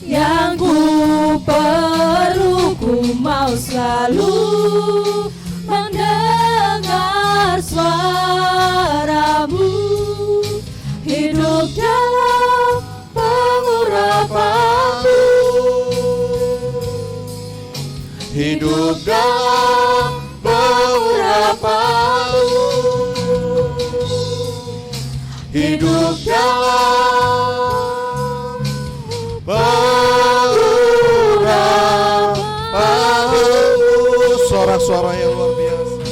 Yang ku perlu, ku mau selalu mendengar suaramu. Hidup dalam pengurapanmu, hidup dalam pengurapanmu, hidup dalam pengurapanmu. Suara-suara yang luar biasa.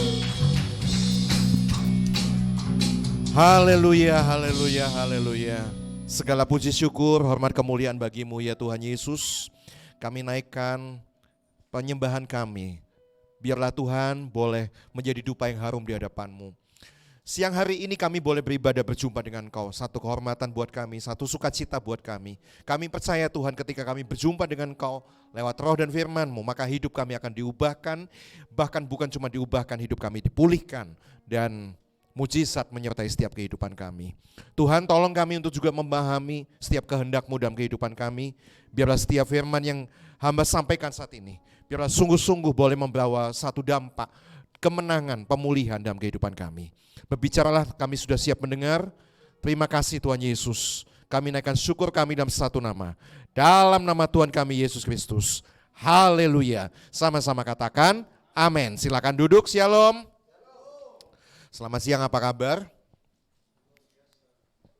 Haleluya, haleluya, haleluya. Segala puji syukur, hormat kemuliaan bagimu ya Tuhan Yesus. Kami naikkan penyembahan kami. Biarlah Tuhan boleh menjadi dupa yang harum di hadapan-Mu. Siang hari ini kami boleh beribadah berjumpa dengan Engkau. Satu kehormatan buat kami, satu sukacita buat kami. Kami percaya Tuhan ketika kami berjumpa dengan Engkau lewat roh dan firman-Mu, maka hidup kami akan diubahkan. Bahkan bukan cuma diubahkan, hidup kami dipulihkan. Dan mujizat menyertai setiap kehidupan kami. Tuhan tolong kami untuk juga memahami setiap kehendak-Mu dalam kehidupan kami. Biarlah setiap firman yang hamba sampaikan saat ini, biarlah sungguh-sungguh boleh membawa satu dampak kemenangan, pemulihan dalam kehidupan kami. Berbicaralah, kami sudah siap mendengar. Terima kasih Tuhan Yesus. Kami naikkan syukur kami dalam satu nama. Dalam nama Tuhan kami Yesus Kristus. Haleluya. Sama-sama katakan amin. Silakan duduk, shalom. Selamat siang, apa kabar?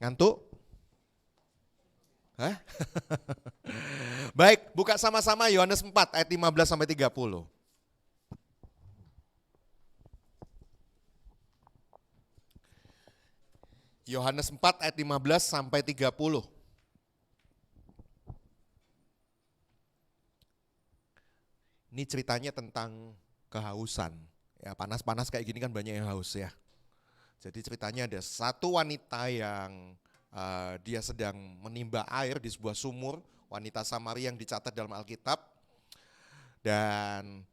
Ngantuk? Hah? Baik, buka sama-sama Yohanes 4 ayat 15 sampai 30. Yohanes 4 ayat 15 sampai 30. Ini ceritanya tentang kehausan. Ya, panas-panas kayak gini kan banyak yang haus ya. Jadi ceritanya ada satu wanita yang dia sedang menimba air di sebuah sumur, wanita Samaria yang dicatat dalam Alkitab, dan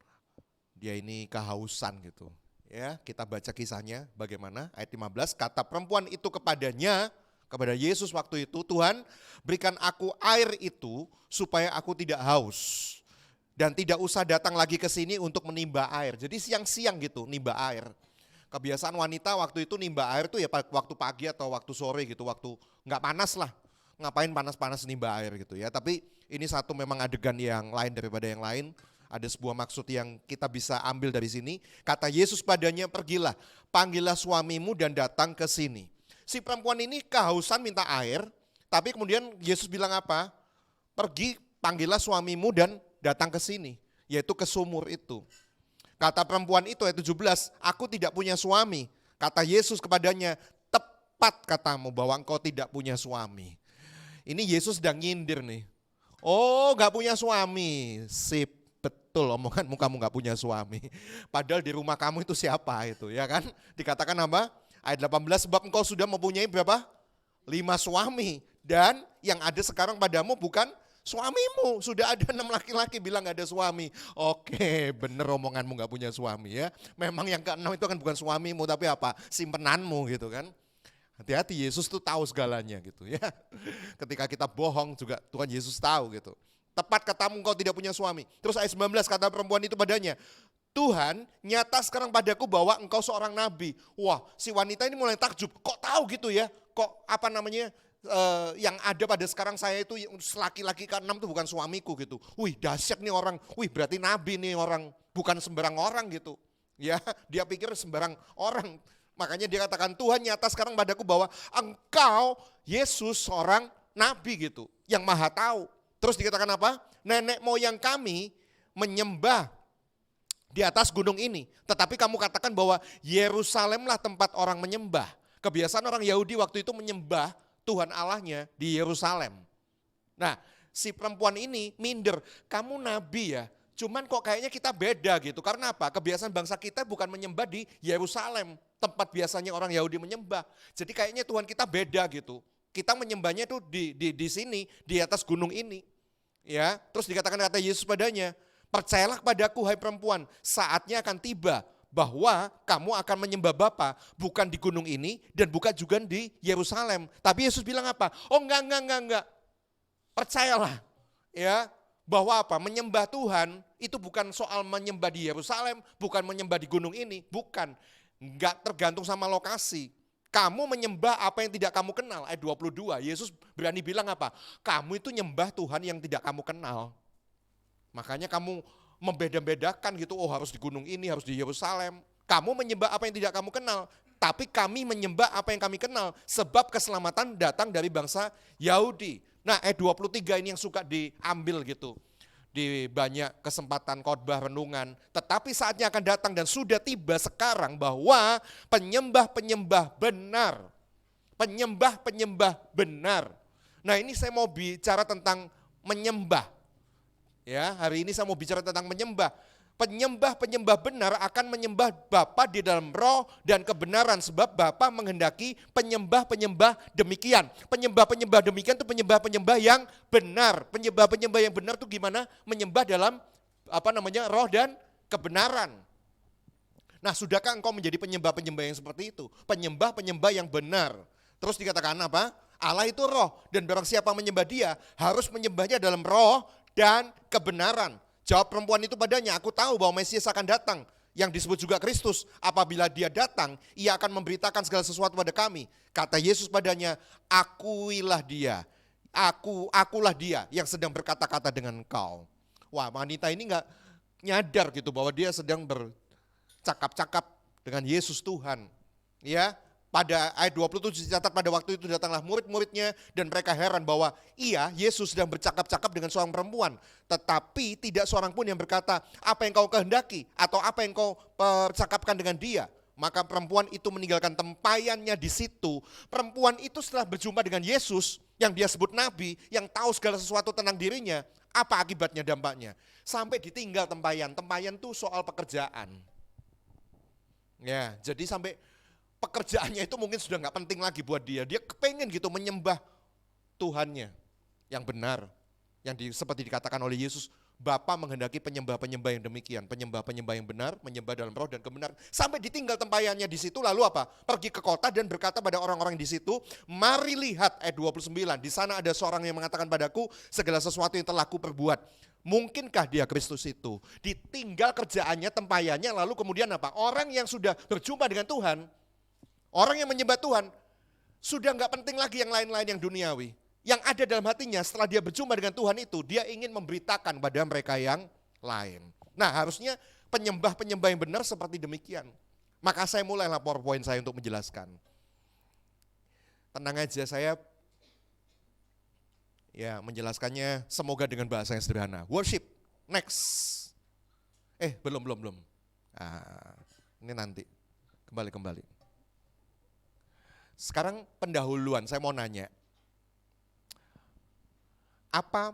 dia ini kehausan gitu. Ya, kita baca kisahnya bagaimana ayat 15, kata perempuan itu kepadanya, kepada Yesus waktu itu, Tuhan berikan aku air itu supaya aku tidak haus dan tidak usah datang lagi ke sini untuk menimba air. Jadi siang-siang gitu nimba air. Kebiasaan wanita waktu itu nimba air tuh ya waktu pagi atau waktu sore gitu, waktu nggak panas lah. Ngapain panas-panas nimba air gitu ya. Tapi ini satu memang adegan yang lain daripada yang lain. Ada sebuah maksud yang kita bisa ambil dari sini. Kata Yesus padanya, pergilah, panggillah suamimu dan datang ke sini. Si perempuan ini kehausan minta air, tapi kemudian Yesus bilang apa? Pergi, panggillah suamimu dan datang ke sini, yaitu ke sumur itu. Kata perempuan itu ayat 17, aku tidak punya suami. Kata Yesus kepadanya, tepat katamu bahwa engkau tidak punya suami. Ini Yesus sedang nyindir nih. Oh, gak punya suami, sip, betul omonganmu, kamu gak punya suami. Padahal di rumah kamu itu siapa itu, ya kan? Dikatakan apa? Ayat 18, sebab engkau sudah mempunyai berapa? 5 suami. Dan yang ada sekarang padamu bukan suamimu. Sudah ada 6 laki-laki bilang gak ada suami. Oke, bener omonganmu gak punya suami ya. Memang yang ke-6 itu kan bukan suamimu, tapi apa? Simpenanmu gitu kan. Hati-hati, Yesus tuh tahu segalanya gitu ya. Ketika kita bohong juga Tuhan Yesus tahu gitu. Tepat katamu engkau tidak punya suami. Terus ayat 19 kata perempuan itu padanya, Tuhan nyata sekarang padaku bahwa engkau seorang nabi. Wah, si wanita ini mulai takjub. Kok tahu gitu ya? Kok apa namanya? Yang ada pada sekarang saya itu laki-laki ke-6 itu bukan suamiku gitu. Wih, dahsyat nih orang. Wih, berarti nabi nih orang, bukan sembarang orang gitu. Ya, dia pikir sembarang orang. Makanya dia katakan, Tuhan nyata sekarang padaku bahwa engkau Yesus seorang nabi gitu, yang maha tahu. Terus dikatakan apa? Nenek moyang kami menyembah di atas gunung ini. Tetapi kamu katakan bahwa Yerusalemlah tempat orang menyembah. Kebiasaan orang Yahudi waktu itu menyembah Tuhan Allahnya di Yerusalem. Nah, si perempuan ini minder, kamu nabi ya, cuman kok kayaknya kita beda gitu. Karena apa? Kebiasaan bangsa kita bukan menyembah di Yerusalem, tempat biasanya orang Yahudi menyembah. Jadi kayaknya Tuhan kita beda gitu. Kita menyembahnya tuh di sini, di atas gunung ini. Ya, terus dikatakan kata Yesus padanya, percayalah kepadaku hai perempuan, saatnya akan tiba bahwa kamu akan menyembah Bapa bukan di gunung ini dan bukan juga di Yerusalem. Tapi Yesus bilang apa? Oh enggak. Percayalah. Ya, bahwa apa? Menyembah Tuhan itu bukan soal menyembah di Yerusalem, bukan menyembah di gunung ini, bukan. Enggak tergantung sama lokasi. Kamu menyembah apa yang tidak kamu kenal. Ayat 22, Yesus berani bilang apa? Kamu itu nyembah Tuhan yang tidak kamu kenal. Makanya kamu membeda-bedakan gitu, oh harus di gunung ini, harus di Yerusalem. Kamu menyembah apa yang tidak kamu kenal. Tapi kami menyembah apa yang kami kenal. Sebab keselamatan datang dari bangsa Yahudi. Nah ayat 23 ini yang suka diambil gitu. Di banyak kesempatan khotbah renungan. Tetapi saatnya akan datang dan sudah tiba sekarang bahwa penyembah-penyembah benar. Penyembah-penyembah benar. Nah ini saya mau bicara tentang menyembah. Ya, hari ini saya mau bicara tentang menyembah. Penyembah-penyembah benar akan menyembah Bapa di dalam roh dan kebenaran. Sebab Bapa menghendaki penyembah-penyembah demikian. Penyembah-penyembah demikian itu penyembah-penyembah yang benar. Penyembah-penyembah yang benar itu gimana? Menyembah dalam roh dan kebenaran. Nah sudahkah engkau menjadi penyembah-penyembah yang seperti itu? Penyembah-penyembah yang benar. Terus dikatakan apa? Allah itu roh dan barang siapa menyembah dia harus menyembahnya dalam roh dan kebenaran. Jawab perempuan itu padanya, aku tahu bahwa Mesias akan datang, yang disebut juga Kristus. Apabila dia datang, ia akan memberitakan segala sesuatu pada kami. Kata Yesus padanya, akuilah dia, akulah dia yang sedang berkata-kata dengan engkau. Wah, wanita ini gak nyadar gitu bahwa dia sedang bercakap-cakap dengan Yesus Tuhan. Ya, pada ayat 27 dicatat pada waktu itu datanglah murid-muridnya dan mereka heran bahwa Yesus sedang bercakap-cakap dengan seorang perempuan. Tetapi tidak seorang pun yang berkata, apa yang kau kehendaki atau apa yang kau percakapkan dengan dia. Maka perempuan itu meninggalkan tempayannya di situ. Perempuan itu setelah berjumpa dengan Yesus yang dia sebut nabi, yang tahu segala sesuatu tentang dirinya, apa akibatnya, dampaknya? Sampai ditinggal tempayan. Tempayan itu soal pekerjaan. Ya, jadi sampai pekerjaannya itu mungkin sudah gak penting lagi buat dia. Dia kepengen gitu menyembah Tuhannya yang benar. Yang seperti dikatakan oleh Yesus, Bapa menghendaki penyembah-penyembah yang demikian. Penyembah-penyembah yang benar, menyembah dalam roh dan kebenaran. Sampai ditinggal tempayannya di situ, lalu apa? Pergi ke kota dan berkata pada orang-orang di situ, mari lihat, ayat 29, di sana ada seorang yang mengatakan padaku, segala sesuatu yang telah ku perbuat. Mungkinkah dia Kristus itu? Ditinggal kerjaannya, tempayannya, lalu kemudian apa? Orang yang sudah berjumpa dengan Tuhan, orang yang menyembah Tuhan, sudah gak penting lagi yang lain-lain yang duniawi. Yang ada dalam hatinya setelah dia berjumpa dengan Tuhan itu, dia ingin memberitakan pada mereka yang lain. Nah harusnya penyembah-penyembah yang benar seperti demikian. Maka saya mulailah PowerPoint saya untuk menjelaskan. Tenang aja, saya menjelaskannya semoga dengan bahasa yang sederhana. Worship, next. Belum. Ini nanti, kembali. Sekarang pendahuluan, saya mau nanya. Apa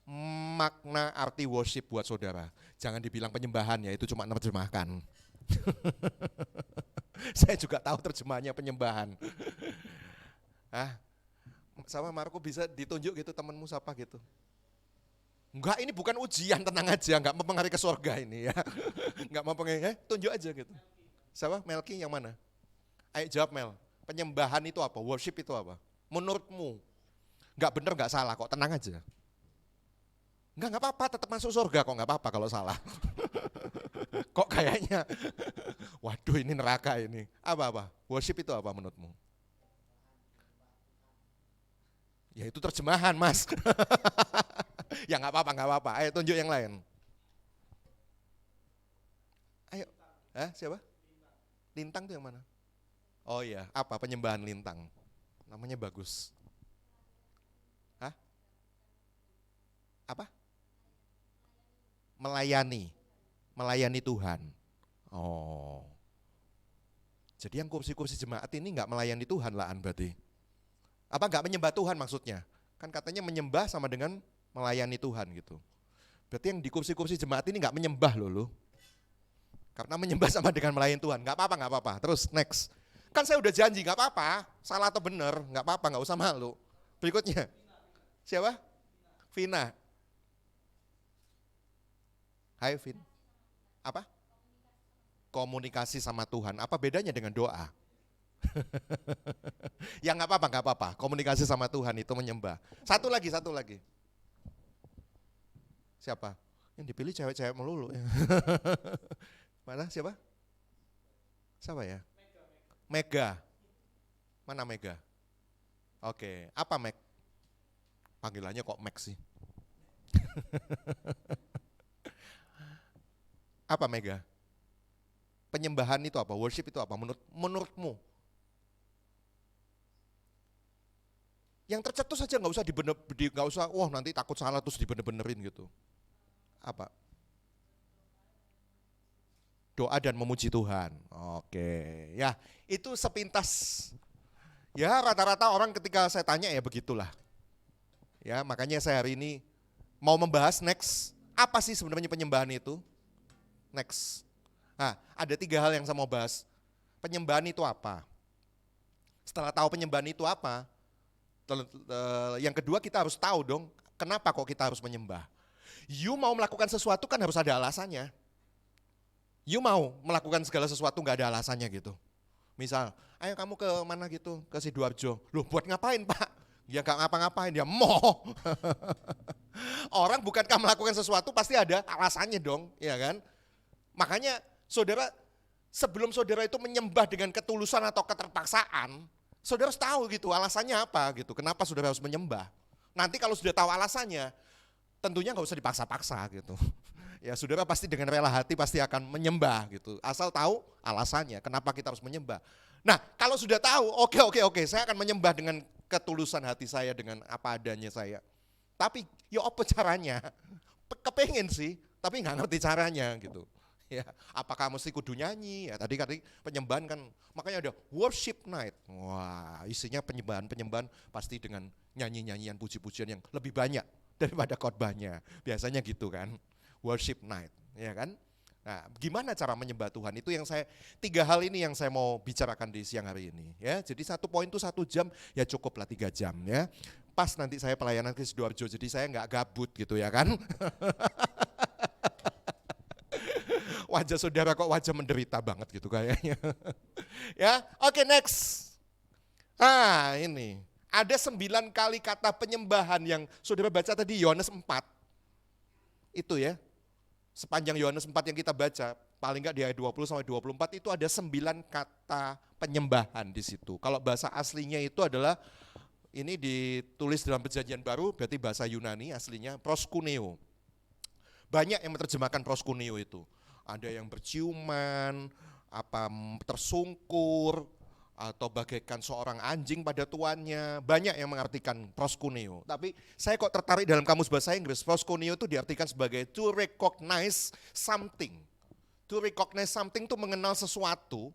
makna arti worship buat saudara? Jangan dibilang penyembahan ya, itu cuma menerjemahkan. Saya juga tahu terjemahannya penyembahan. Sama Marco bisa ditunjuk gitu temanmu siapa gitu. Enggak, ini bukan ujian, tenang aja, enggak mempengaruhi ke surga ini ya. Enggak mempengaruhi, tunjuk aja gitu. Siapa? Melki yang mana? Ayo jawab Mel. Penyembahan itu apa? Worship itu apa? Menurutmu? Enggak bener, enggak salah kok, tenang aja. Enggak apa-apa, tetap masuk surga kok, enggak apa-apa kalau salah. Kok kayaknya, waduh ini neraka ini. Apa-apa? Worship itu apa menurutmu? Ya itu terjemahan mas. Ya enggak apa-apa. Ayo tunjuk yang lain. Ayo, siapa? Lintang itu yang mana? Oh iya, apa penyembahan lintang? Namanya bagus. Apa? Melayani Tuhan. Oh. Jadi yang kursi-kursi jemaat ini enggak melayani Tuhan lah berarti. Apa enggak menyembah Tuhan maksudnya? Kan katanya menyembah sama dengan melayani Tuhan gitu. Berarti yang di kursi-kursi jemaat ini enggak menyembah loh. Karena menyembah sama dengan melayani Tuhan. Enggak apa-apa. Terus next. Kan saya udah janji enggak apa-apa. Salah atau benar, enggak apa-apa, enggak usah malu. Berikutnya. Siapa? Vina. Hai Vin. Apa? Komunikasi sama Tuhan. Apa bedanya dengan doa? Ya enggak apa-apa. Komunikasi sama Tuhan itu menyembah. Satu lagi. Siapa? Yang dipilih cewek-cewek melulu. Mana siapa? Siapa ya? Mega. Mana Mega? Oke, apa Meg? Panggilannya kok Meg sih? Apa Mega? Penyembahan itu apa? Worship itu apa? Menurutmu? Yang tercetus saja nggak usah nggak usah. Wah nanti takut salah terus dibener-benerin gitu. Apa? Doa dan memuji Tuhan. Oke, ya itu sepintas. Ya rata-rata orang ketika saya tanya ya begitulah. Ya makanya saya hari ini mau membahas next. Apa sih sebenarnya penyembahan itu? Next. Nah, ada 3 hal yang saya mau bahas. Penyembahan itu apa? Setelah tahu penyembahan itu apa, yang kedua kita harus tahu dong, kenapa kok kita harus menyembah. You mau melakukan sesuatu kan harus ada alasannya. You mau melakukan segala sesuatu gak ada alasannya gitu. Misal, ayo kamu ke mana gitu, ke Sidoarjo. Loh buat ngapain Pak? Ya gak ngapa-ngapain, ya mau. Orang bukankah melakukan sesuatu pasti ada alasannya dong, ya kan? Makanya saudara, sebelum saudara itu menyembah dengan ketulusan atau keterpaksaan, saudara harus tahu gitu alasannya apa gitu, kenapa saudara harus menyembah. Nanti kalau sudah tahu alasannya, tentunya gak usah dipaksa-paksa gitu. Ya saudara pasti dengan rela hati pasti akan menyembah gitu, asal tahu alasannya, kenapa kita harus menyembah. Nah kalau sudah tahu, oke, saya akan menyembah dengan ketulusan hati saya, dengan apa adanya saya. Tapi ya apa caranya? Kepengen sih, tapi gak ngerti caranya gitu. Ya, apakah mesti kudu nyanyi? Ya tadi penyembahan kan, makanya ada worship night. Wah, isinya penyembahan pasti dengan nyanyi-nyanyian, puji-pujian yang lebih banyak daripada khotbahnya. Biasanya gitu kan, worship night, ya kan? Nah, gimana cara menyembah Tuhan? Itu yang 3 hal ini yang saya mau bicarakan di siang hari ini. Ya, jadi 1 poin itu 1 jam, ya cukuplah 3 jam ya. Pas nanti saya pelayanan ke Sidoarjo, jadi saya nggak gabut gitu ya kan. Wajah saudara kok wajah menderita banget gitu kayaknya. Ya, oke next. Nah ini, ada 9 kali kata penyembahan yang saudara baca tadi Yohanes 4. Itu ya, sepanjang Yohanes 4 yang kita baca, paling enggak di ayat 20 sampai 24 itu ada 9 kata penyembahan di situ. Kalau bahasa aslinya itu adalah, ini ditulis dalam Perjanjian Baru, berarti bahasa Yunani aslinya proskuneo. Banyak yang menerjemahkan proskuneo itu. Ada yang berciuman, tersungkur, atau bagaikan seorang anjing pada tuannya. Banyak yang mengartikan proskuneo. Tapi saya kok tertarik dalam kamus bahasa Inggris, proskuneo itu diartikan sebagai to recognize something. To recognize something itu mengenal sesuatu,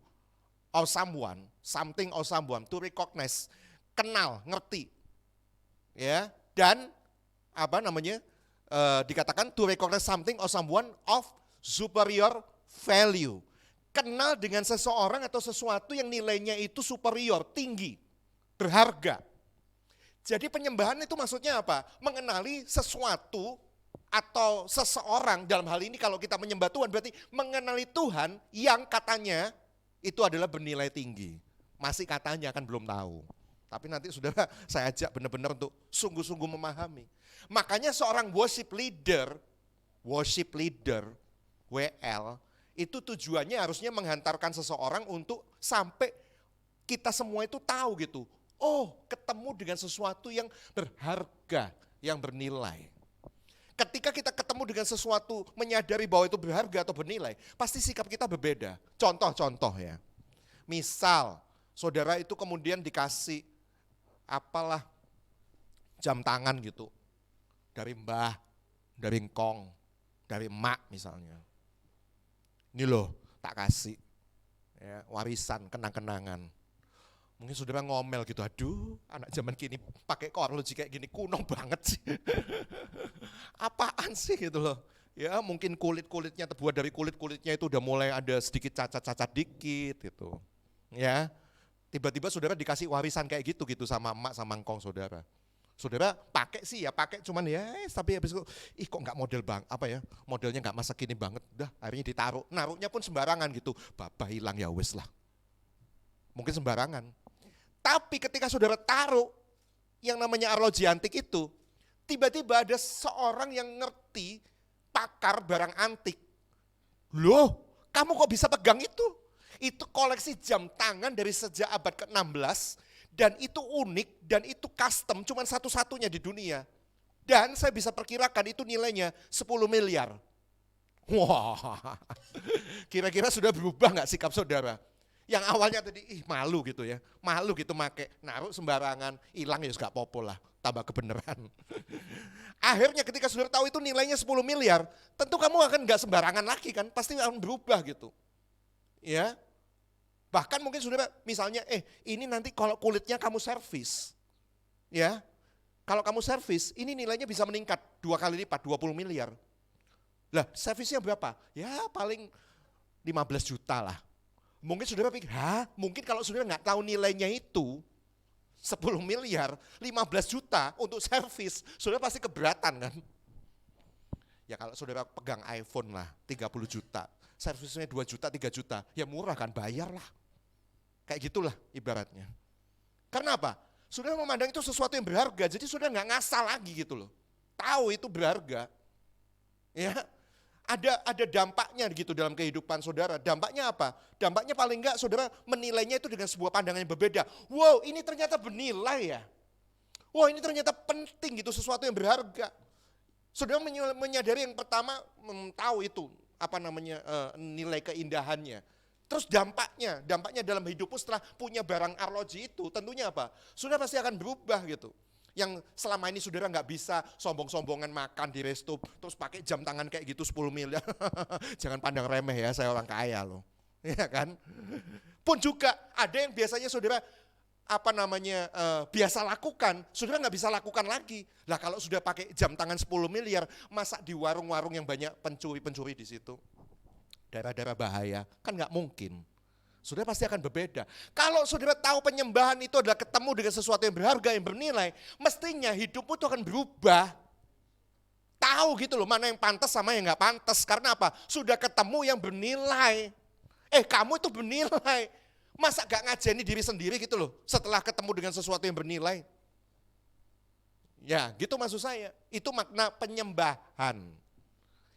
or someone, something or someone, to recognize, kenal, ngerti. Ya, dan dikatakan to recognize something or someone of superior value. Kenal dengan seseorang atau sesuatu yang nilainya itu superior, tinggi, berharga. Jadi penyembahan itu maksudnya apa? Mengenali sesuatu atau seseorang, dalam hal ini kalau kita menyembah Tuhan berarti mengenali Tuhan yang katanya itu adalah bernilai tinggi. Masih katanya kan belum tahu. Tapi nanti saudara saya ajak benar-benar untuk sungguh-sungguh memahami. Makanya seorang worship leader WL, itu tujuannya harusnya menghantarkan seseorang untuk sampai kita semua itu tahu gitu. Oh, ketemu dengan sesuatu yang berharga, yang bernilai. Ketika kita ketemu dengan sesuatu, menyadari bahwa itu berharga atau bernilai, pasti sikap kita berbeda. Contoh ya. Misal, saudara itu kemudian dikasih jam tangan gitu. Dari mbah, dari engkong, dari emak misalnya. Ini loh tak kasih, ya, warisan, kenang-kenangan. Mungkin saudara ngomel gitu, aduh anak zaman kini pakai horloji kayak gini kuno banget sih. Apaan sih gitu loh. Ya mungkin kulitnya terbuat dari kulitnya itu udah mulai ada sedikit cacat-cacat dikit gitu. Ya, tiba-tiba saudara dikasih warisan kayak gitu sama emak sama engkong saudara. Saudara pakai sih ya, pakai cuman ya, tapi habis itu, kok nggak model modelnya nggak masa kini banget, dah akhirnya ditaruh, naruhnya pun sembarangan gitu, babah hilang ya wes lah, mungkin sembarangan. Tapi ketika saudara taruh yang namanya arloji antik itu, tiba-tiba ada seorang yang ngerti pakar barang antik. Loh, kamu kok bisa pegang itu? Itu koleksi jam tangan dari sejak abad ke-16 dan itu unik dan itu custom, cuman satu-satunya di dunia. Dan saya bisa perkirakan itu nilainya 10 miliar. Wah, kira-kira sudah berubah nggak sikap saudara? Yang awalnya tadi, malu gitu ya, malu gitu make, naruh sembarangan, hilang ya gak popo lah, tambah kebenaran. Akhirnya ketika saudara tahu itu nilainya 10 miliar, tentu kamu akan gak sembarangan lagi kan, pasti akan berubah gitu. Ya, bahkan mungkin saudara misalnya, ini nanti kalau kulitnya kamu servis, ya, kalau kamu servis, ini nilainya bisa meningkat 2 kali lipat, 20 miliar. Lah, servisnya berapa? Ya paling 15 juta lah. Mungkin saudara pikir, mungkin kalau saudara nggak tahu nilainya itu, 10 miliar, 15 juta untuk servis, saudara pasti keberatan kan? Ya kalau saudara pegang iPhone lah, 30 juta, servisnya 2 juta, 3 juta, ya murah kan, bayar lah. Kayak gitulah ibaratnya. Karena apa? Saudara memandang itu sesuatu yang berharga, jadi saudara nggak ngasal lagi gitu loh. Tahu itu berharga. Ya, ada dampaknya gitu dalam kehidupan saudara. Dampaknya apa? Dampaknya paling enggak saudara menilainya itu dengan sebuah pandangan yang berbeda. Wow, ini ternyata bernilai ya. Wow, ini ternyata penting gitu, sesuatu yang berharga. Saudara menyadari yang pertama tahu itu apa namanya nilai keindahannya. Terus dampaknya dalam hidupmu setelah punya barang arloji itu tentunya apa? Saudara pasti akan berubah gitu. Yang selama ini saudara nggak bisa sombong-sombongan makan di resto, terus pakai jam tangan kayak gitu 10 miliar. Jangan pandang remeh ya, saya orang kaya loh. Ya kan? Pun juga ada yang biasanya saudara biasa lakukan, saudara nggak bisa lakukan lagi. Lah kalau sudah pakai jam tangan 10 miliar, masa di warung-warung yang banyak pencuri-pencuri di situ? Daerah-daerah bahaya, kan nggak mungkin. Saudara pasti akan berbeda. Kalau saudara tahu penyembahan itu adalah ketemu dengan sesuatu yang berharga, yang bernilai, mestinya hidupmu itu akan berubah. Tahu gitu loh, mana yang pantas sama yang nggak pantas. Karena apa? Sudah ketemu yang bernilai. Kamu itu bernilai. Masa gak ngajeni diri sendiri gitu loh, setelah ketemu dengan sesuatu yang bernilai. Ya gitu maksud saya, itu makna penyembahan.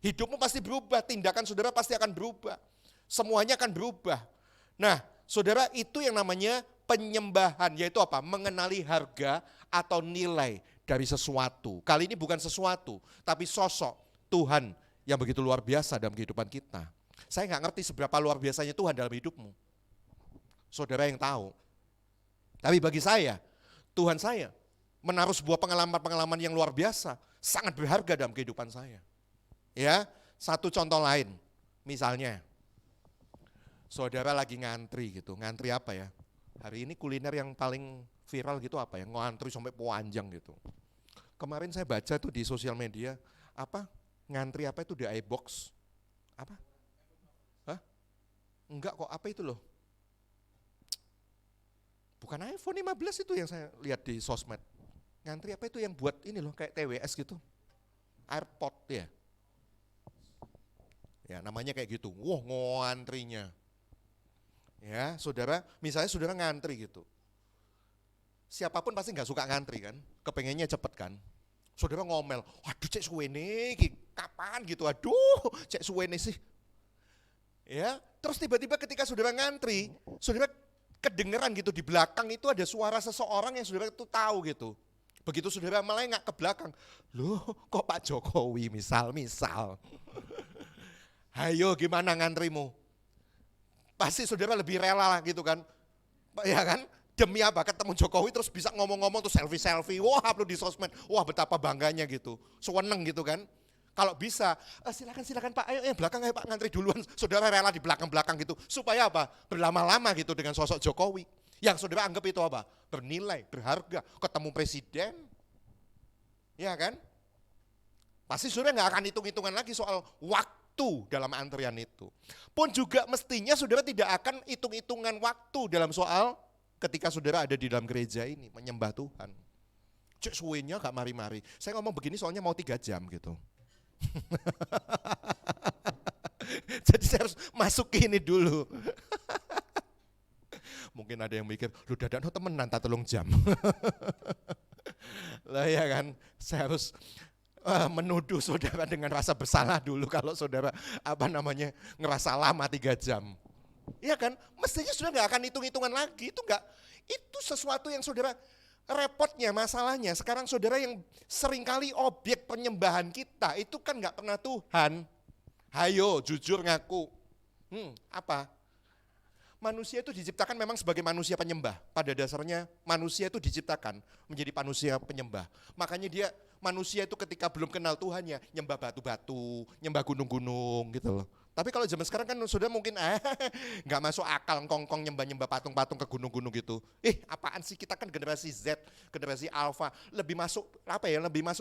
Hidupmu pasti berubah, tindakan saudara pasti akan berubah. Semuanya akan berubah. Nah, saudara itu yang namanya penyembahan, yaitu apa? Mengenali harga atau nilai dari sesuatu. Kali ini bukan sesuatu, tapi sosok Tuhan yang begitu luar biasa dalam kehidupan kita. Saya nggak ngerti seberapa luar biasanya Tuhan dalam hidupmu. Saudara yang tahu. Tapi bagi saya, Tuhan saya menaruh sebuah pengalaman-pengalaman yang luar biasa, sangat berharga dalam kehidupan saya. Ya, satu contoh lain, misalnya saudara lagi ngantri gitu, ngantri apa ya? Hari ini kuliner yang paling viral gitu apa ya? Ngantri sampai panjang gitu. Kemarin saya baca tuh di sosial media, ngantri apa itu di iBox? Apa? Enggak kok, apa itu loh? Bukan iPhone 15 itu yang saya lihat di sosmed. Ngantri apa itu yang buat ini loh, kayak TWS gitu. AirPod ya. Ya namanya kayak gitu, ngantrinya. Ya saudara, misalnya saudara ngantri gitu. Siapapun pasti gak suka ngantri kan, kepengennya cepet kan. Saudara ngomel, waduh cek suwene, kapan gitu, aduh cek suwene sih. Ya, terus tiba-tiba ketika saudara ngantri, saudara kedengeran gitu di belakang itu ada suara seseorang yang saudara itu tahu gitu. Begitu saudara melengak ke belakang, loh kok Pak Jokowi misal. Hayo gimana ngantrimu? Pasti saudara lebih rela gitu kan. Ya kan? Demi apa? Ketemu Jokowi terus bisa ngomong-ngomong tuh selfie. Wah upload di sosmed. Wah betapa bangganya gitu. Seneng gitu kan. Kalau bisa, silakan Pak, ayo belakang ayo Pak ngantri duluan. Saudara rela di belakang-belakang gitu. Supaya apa? Berlama-lama gitu dengan sosok Jokowi. Yang saudara anggap itu apa? Bernilai, berharga. Ketemu presiden. Ya kan? Pasti saudara gak akan hitung-hitungan lagi soal waktu dalam antrian itu. Pun juga mestinya saudara tidak akan hitung-hitungan waktu dalam soal ketika saudara ada di dalam gereja ini menyembah Tuhan. Cek suwenya gak mari-mari. Saya ngomong begini soalnya mau 3 jam gitu. Jadi saya harus masuk ke ini dulu. Mungkin ada yang mikir, lu dadakno temenan tak 3 jam. Lah ya kan, saya harus menuduh saudara dengan rasa bersalah dulu kalau saudara ngerasa lama 3 jam. Iya kan? Mestinya sudah nggak akan hitung-hitungan lagi. Itu sesuatu yang saudara repotnya, masalahnya. Sekarang saudara yang seringkali objek penyembahan kita itu kan nggak pernah Tuhan. Hayo jujur ngaku. Apa? Manusia itu diciptakan memang sebagai manusia penyembah. Pada dasarnya manusia itu diciptakan menjadi manusia penyembah. Makanya manusia itu ketika belum kenal Tuhan ya nyembah batu-batu, nyembah gunung-gunung gitu loh. Tapi kalau zaman sekarang kan sudah mungkin nggak masuk akal kongkong nyembah-nyembah patung-patung ke gunung-gunung gitu. Apaan sih, kita kan generasi Z, generasi Alpha, lebih masuk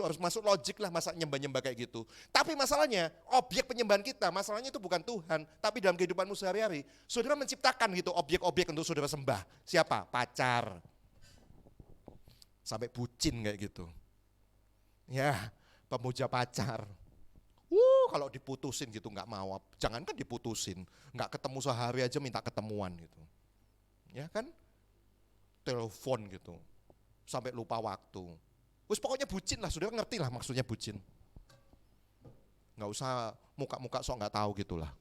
harus masuk logik lah, masa nyembah-nyembah kayak gitu. Tapi masalahnya objek penyembahan kita, masalahnya itu bukan Tuhan, tapi dalam kehidupanmu sehari-hari, saudara menciptakan gitu objek-objek untuk saudara sembah. Siapa? Pacar. Sampai bucin kayak gitu. Ya, pemuja pacar. Kalau diputusin gitu nggak mau, jangankan diputusin, nggak ketemu sehari aja minta ketemuan gitu, ya kan, telepon gitu, sampai lupa waktu. Pokoknya bucin lah, saudara ngerti lah maksudnya bucin. Nggak usah muka-muka sok nggak tahu gitulah.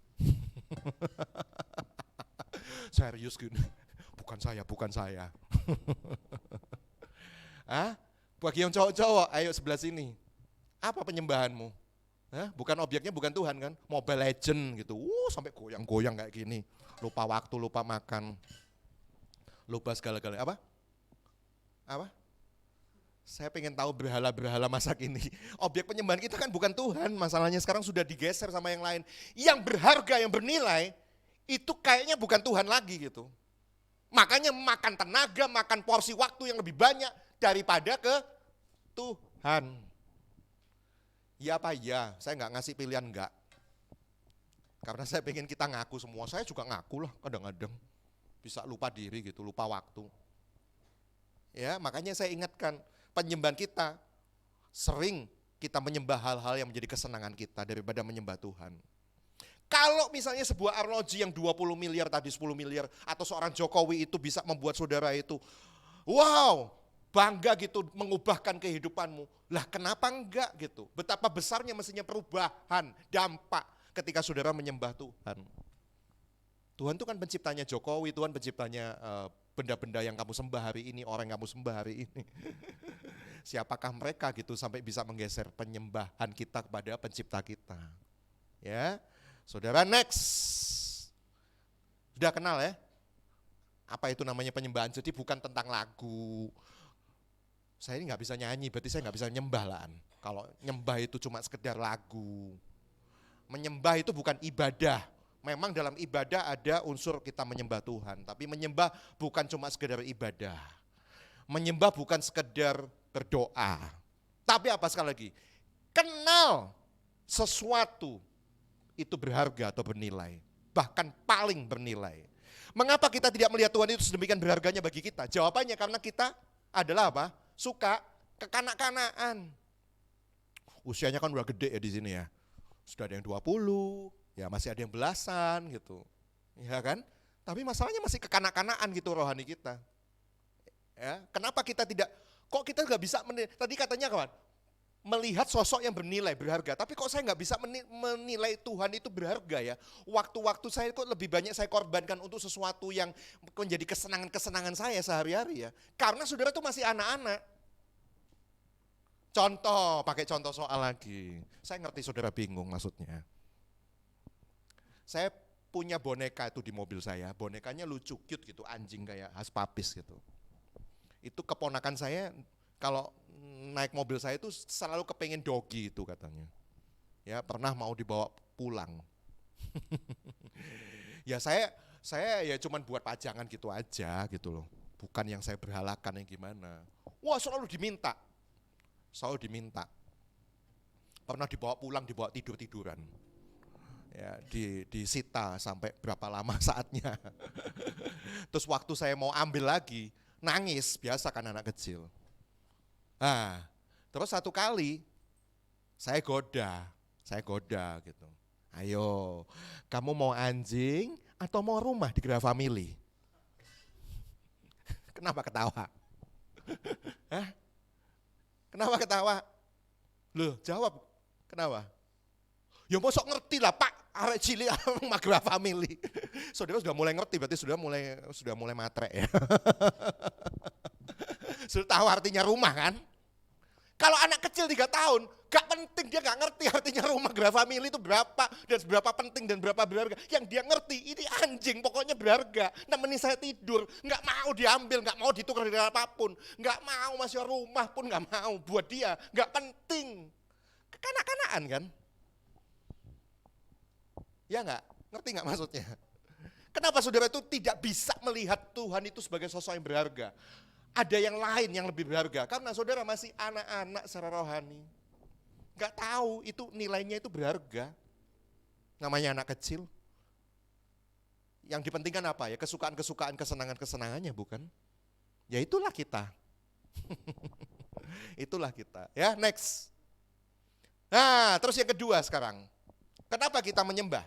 Serius gitu, bukan saya. Bagi yang cowok-cowok, ayo sebelah sini, apa penyembahanmu? Bukan objeknya, bukan Tuhan kan, Mobile Legend gitu, sampai goyang-goyang kayak gini, lupa waktu, lupa makan, lupa segala-galanya. Apa? Saya pengen tahu berhala-berhala masa kini. Objek penyembahan kita kan bukan Tuhan, masalahnya sekarang sudah digeser sama yang lain. Yang berharga, yang bernilai, itu kayaknya bukan Tuhan lagi gitu. Makanya makan tenaga, makan porsi waktu yang lebih banyak daripada ke Tuhan. Ya apa ya, saya nggak ngasih pilihan enggak. Karena saya pengen kita ngaku semua, saya juga ngaku lah kadang-kadang. Bisa lupa diri gitu, lupa waktu. Ya, makanya saya ingatkan, penyembahan kita sering kita menyembah hal-hal yang menjadi kesenangan kita daripada menyembah Tuhan. Kalau misalnya sebuah arloji yang 20 miliar tadi 10 miliar atau seorang Jokowi itu bisa membuat saudara itu wow, bangga gitu mengubahkan kehidupanmu. Lah kenapa enggak gitu? Betapa besarnya mestinya perubahan, dampak ketika saudara menyembah Tuhan. Tuhan itu kan penciptanya Jokowi, Tuhan penciptanya benda-benda yang kamu sembah hari ini, orang yang kamu sembah hari ini. Siapakah mereka gitu sampai bisa menggeser penyembahan kita kepada pencipta kita. Ya, saudara, next. Sudah kenal ya? Apa itu namanya penyembahan? Jadi bukan tentang lagu. Saya ini nggak bisa nyanyi, berarti saya nggak bisa nyembah lah. Kalau nyembah itu cuma sekedar lagu. Menyembah itu bukan ibadah. Memang dalam ibadah ada unsur kita menyembah Tuhan. Tapi menyembah bukan cuma sekedar ibadah. Menyembah bukan sekedar berdoa. Tapi apa sekali lagi? Kenal sesuatu itu berharga atau bernilai. Bahkan paling bernilai. Mengapa kita tidak melihat Tuhan itu sedemikian berharganya bagi kita? Jawabannya karena kita adalah apa? Suka kekanak-kanakan. Usianya kan udah gede ya di sini ya. Sudah ada yang 20, ya masih ada yang belasan gitu. Ya kan? Tapi masalahnya masih kekanak-kanakan gitu rohani kita. Ya, kenapa kita kita nggak bisa tadi katanya kawan, melihat sosok yang bernilai, berharga. Tapi kok saya nggak bisa menilai Tuhan itu berharga ya. Waktu-waktu saya kok lebih banyak saya korbankan untuk sesuatu yang menjadi kesenangan-kesenangan saya sehari-hari ya. Karena saudara tuh masih anak-anak. Pakai contoh soal lagi. Saya ngerti saudara bingung maksudnya. Saya punya boneka itu di mobil saya. Bonekanya lucu, cute gitu, anjing kayak Haspapis gitu. Itu keponakan saya kalau naik mobil saya itu selalu kepengen doggy itu katanya. Ya pernah mau dibawa pulang. Ya saya ya cuman buat pajangan gitu aja gitu loh. Bukan yang saya berhalakan yang gimana. Wah selalu diminta. Pernah dibawa pulang, dibawa tidur-tiduran. Ya disita sampai berapa lama saatnya. Terus waktu saya mau ambil lagi, nangis, biasa kan anak kecil. Nah, terus satu kali saya goda gitu. Ayo, kamu mau anjing atau mau rumah di Graha Family? Kenapa ketawa? Hah? Kenapa ketawa? Loh, jawab. Kenapa? Ya mosok ngerti lah Pak, arek cilik Magra Family. Saudara sudah mulai ngerti, berarti sudah mulai matre ya. Sudah tahu artinya rumah kan? Kalau anak kecil 3 tahun, gak penting, dia gak ngerti artinya rumah Magra Family itu berapa, dan seberapa penting dan berapa berharga. Yang dia ngerti, ini anjing pokoknya berharga, nemenin saya tidur, gak mau diambil, gak mau ditukar dengan apapun, gak mau masih rumah pun gak mau, buat dia gak penting. Kekanak-kanakan kan? Ya enggak? Ngerti enggak maksudnya? Kenapa saudara itu tidak bisa melihat Tuhan itu sebagai sosok yang berharga? Ada yang lain yang lebih berharga, karena saudara masih anak-anak secara rohani. Enggak tahu itu nilainya itu berharga. Namanya anak kecil. Yang dipentingkan apa ya? Kesukaan-kesukaan, kesenangan-kesenangannya bukan? Ya itulah kita. Itulah kita. Ya, next. Nah, terus yang kedua sekarang. Kenapa kita menyembah?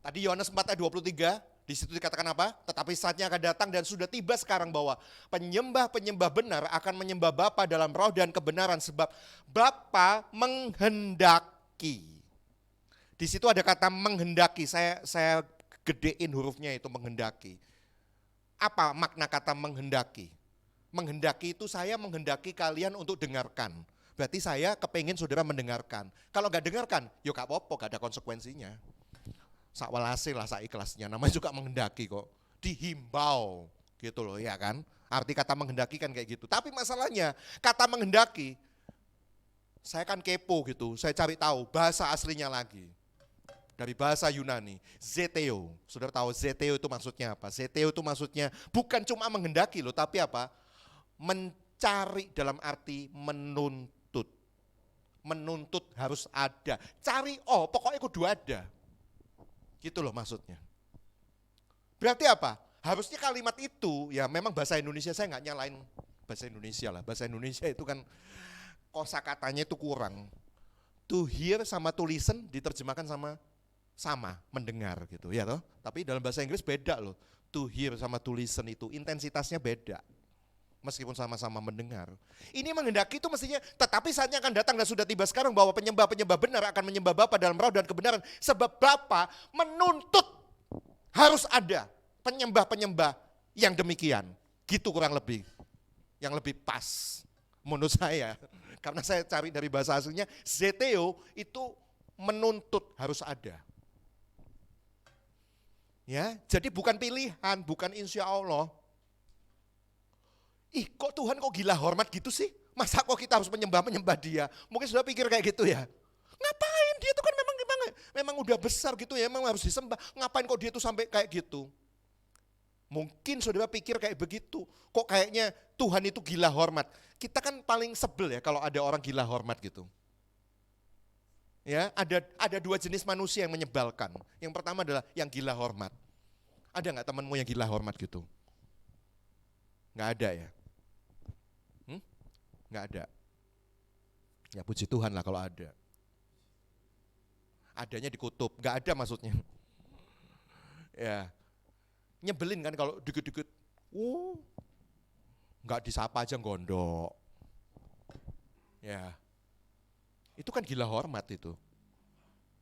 Tadi Yohanes 4 ayat 23, di situ dikatakan apa? Tetapi saatnya akan datang dan sudah tiba sekarang bahwa penyembah-penyembah benar akan menyembah Bapa dalam roh dan kebenaran sebab Bapa menghendaki. Di situ ada kata menghendaki, saya gedein hurufnya itu menghendaki. Apa makna kata menghendaki? Menghendaki itu saya menghendaki kalian untuk dengarkan. Berarti saya kepengen saudara mendengarkan. Kalau gak dengarkan, yuk gak apa-apa, gak ada konsekuensinya. Sakwalase lah, saikhlasnya, namanya juga menghendaki kok. Dihimbau gitu loh ya kan. Arti kata menghendaki kan kayak gitu. Tapi masalahnya kata menghendaki, saya kan kepo gitu, saya cari tahu bahasa aslinya lagi. Dari bahasa Yunani, zeteo. Saudara tahu zeteo itu maksudnya apa? Zeteo itu maksudnya bukan cuma menghendaki loh, tapi apa? Mencari dalam arti menuntut. Menuntut harus ada. Cari, pokoknya kudu ada. Gitu loh maksudnya. Berarti apa? Harusnya kalimat itu, ya memang bahasa Indonesia saya nggak nyalain bahasa Indonesia lah. Bahasa Indonesia itu kan kosakatanya itu kurang. To hear sama to listen diterjemahkan sama mendengar gitu ya toh. Tapi dalam bahasa Inggris beda loh. To hear sama to listen itu intensitasnya beda. Meskipun sama-sama mendengar. Ini menghendaki itu mestinya, tetapi saatnya akan datang dan sudah tiba sekarang bahwa penyembah-penyembah benar akan menyembah Bapa dalam roh dan kebenaran. Sebab Bapa menuntut harus ada penyembah-penyembah yang demikian. Gitu kurang lebih. Yang lebih pas menurut saya. Karena saya cari dari bahasa aslinya, zeteo itu menuntut harus ada. Ya, jadi bukan pilihan, bukan insya Allah. Kok Tuhan kok gila hormat gitu sih? Masa kok kita harus menyembah dia? Mungkin sudah pikir kayak gitu ya. Ngapain dia tuh kan memang udah besar gitu ya, memang harus disembah. Ngapain kok dia tuh sampai kayak gitu? Mungkin saudara pikir kayak begitu. Kok kayaknya Tuhan itu gila hormat. Kita kan paling sebel ya kalau ada orang gila hormat gitu. Ya, ada 2 jenis manusia yang menyebalkan. Yang pertama adalah yang gila hormat. Ada nggak temanmu yang gila hormat gitu? Nggak ada ya? Nggak ada. Ya puji Tuhan lah kalau ada. Adanya dikutub, nggak ada maksudnya. Ya, nyebelin kan kalau dikit-dikit, nggak disapa aja gondok. Ya, itu kan gila hormat itu.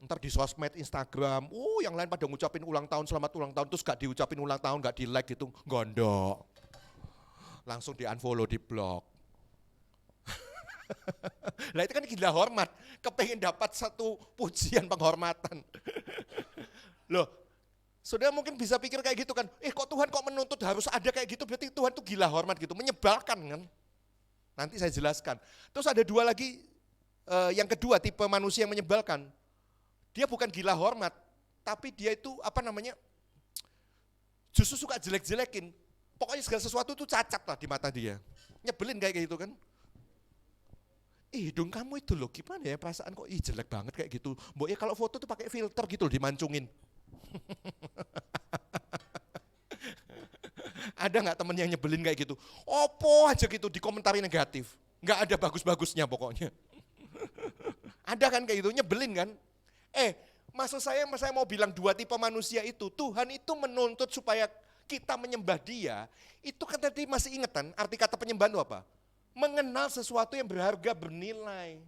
Ntar di sosmed, Instagram, yang lain pada ngucapin ulang tahun, selamat ulang tahun, terus gak diucapin ulang tahun, gak di like gitu, gondok. Langsung di unfollow, di blog. Lah itu kan gila hormat, kepengen dapat satu pujian penghormatan. Loh, saudara mungkin bisa pikir kayak gitu kan, kok Tuhan kok menuntut harus ada kayak gitu, berarti Tuhan tuh gila hormat gitu, menyebalkan kan. Nanti saya jelaskan. Terus ada 2 lagi, yang kedua tipe manusia yang menyebalkan. Dia bukan gila hormat, tapi dia itu justru suka jelek-jelekin. Pokoknya segala sesuatu itu cacat lah di mata dia. Nyebelin kayak gitu kan. Hidung kamu itu loh gimana ya perasaan kok jelek banget kayak gitu. Mbok kalau foto tuh pakai filter gitu loh dimancungin. Ada nggak temen yang nyebelin kayak gitu? Opo aja gitu dikomentari negatif. Nggak ada bagus-bagusnya pokoknya. Ada kan kayak gitu nyebelin kan? Maksud saya mau bilang 2 tipe manusia itu. Tuhan itu menuntut supaya kita menyembah dia. Itu kan tadi masih ingat kan arti kata penyembahan itu apa? mengenal sesuatu yang berharga, bernilai.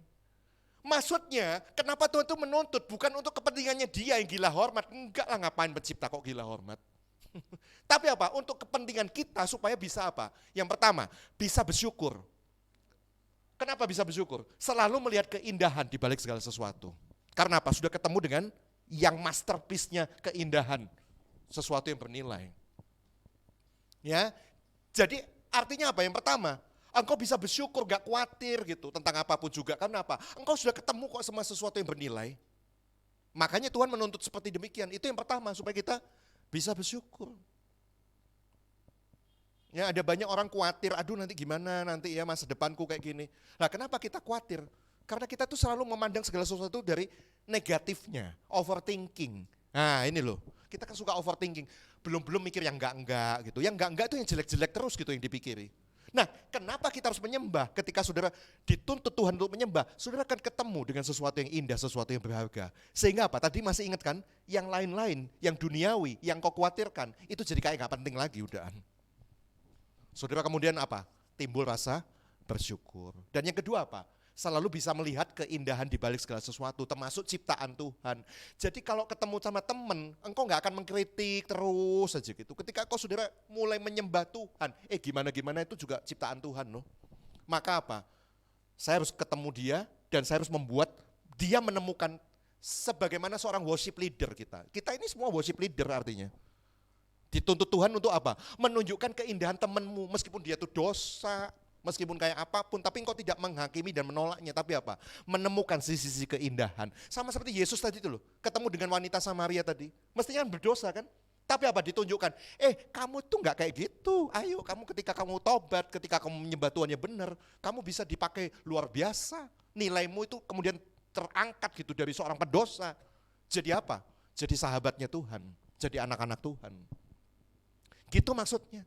Maksudnya, kenapa Tuhan itu menuntut? Bukan untuk kepentingannya dia yang gila hormat. Enggak lah, ngapain pencipta kok gila hormat. Tapi apa? Untuk kepentingan kita supaya bisa apa? Yang pertama, bisa bersyukur. Kenapa bisa bersyukur? Selalu melihat keindahan di balik segala sesuatu. Karena apa? Sudah ketemu dengan yang masterpiece-nya keindahan. Sesuatu yang bernilai. Ya, jadi artinya apa? Yang pertama, engkau bisa bersyukur, gak khawatir gitu tentang apapun juga. Karena apa? Engkau sudah ketemu kok sama sesuatu yang bernilai. Makanya Tuhan menuntut seperti demikian. Itu yang pertama, supaya kita bisa bersyukur. Ya, ada banyak orang khawatir, aduh nanti gimana nanti ya masa depanku kayak gini. Nah, kenapa kita khawatir? Karena kita tuh selalu memandang segala sesuatu dari negatifnya, overthinking. Nah ini loh, kita kan suka overthinking. Belum mikir yang enggak gitu. Yang enggak itu yang jelek-jelek terus gitu yang dipikiri. Nah, kenapa kita harus menyembah? Ketika saudara dituntut Tuhan untuk menyembah, saudara akan ketemu dengan sesuatu yang indah, sesuatu yang berharga. Sehingga apa? Tadi masih ingat kan? Yang lain-lain, yang duniawi, yang kau khawatirkan, itu jadi kayak gak penting lagi udahan. Saudara kemudian apa? Timbul rasa bersyukur. Dan yang kedua apa? Selalu bisa melihat keindahan di balik segala sesuatu, termasuk ciptaan Tuhan. Jadi kalau ketemu sama teman, engkau gak akan mengkritik terus saja gitu. Ketika kau saudara mulai menyembah Tuhan, gimana-gimana itu juga ciptaan Tuhan loh. Maka apa? Saya harus ketemu dia dan saya harus membuat dia menemukan sebagaimana seorang worship leader kita. Kita ini semua worship leader artinya. Dituntut Tuhan untuk apa? Menunjukkan keindahan temanmu meskipun dia itu dosa, meskipun kayak apapun, tapi engkau tidak menghakimi dan menolaknya, tapi apa? Menemukan sisi-sisi keindahan. Sama seperti Yesus tadi itu loh, ketemu dengan wanita Samaria tadi, mestinya kan berdosa kan? Tapi apa? Ditunjukkan, kamu tuh gak kayak gitu, ayo kamu ketika kamu tobat, ketika kamu menyembah Tuhan yang benar, kamu bisa dipakai luar biasa, nilaimu itu kemudian terangkat gitu dari seorang pendosa. Jadi apa? Jadi sahabatnya Tuhan, jadi anak-anak Tuhan. Gitu maksudnya.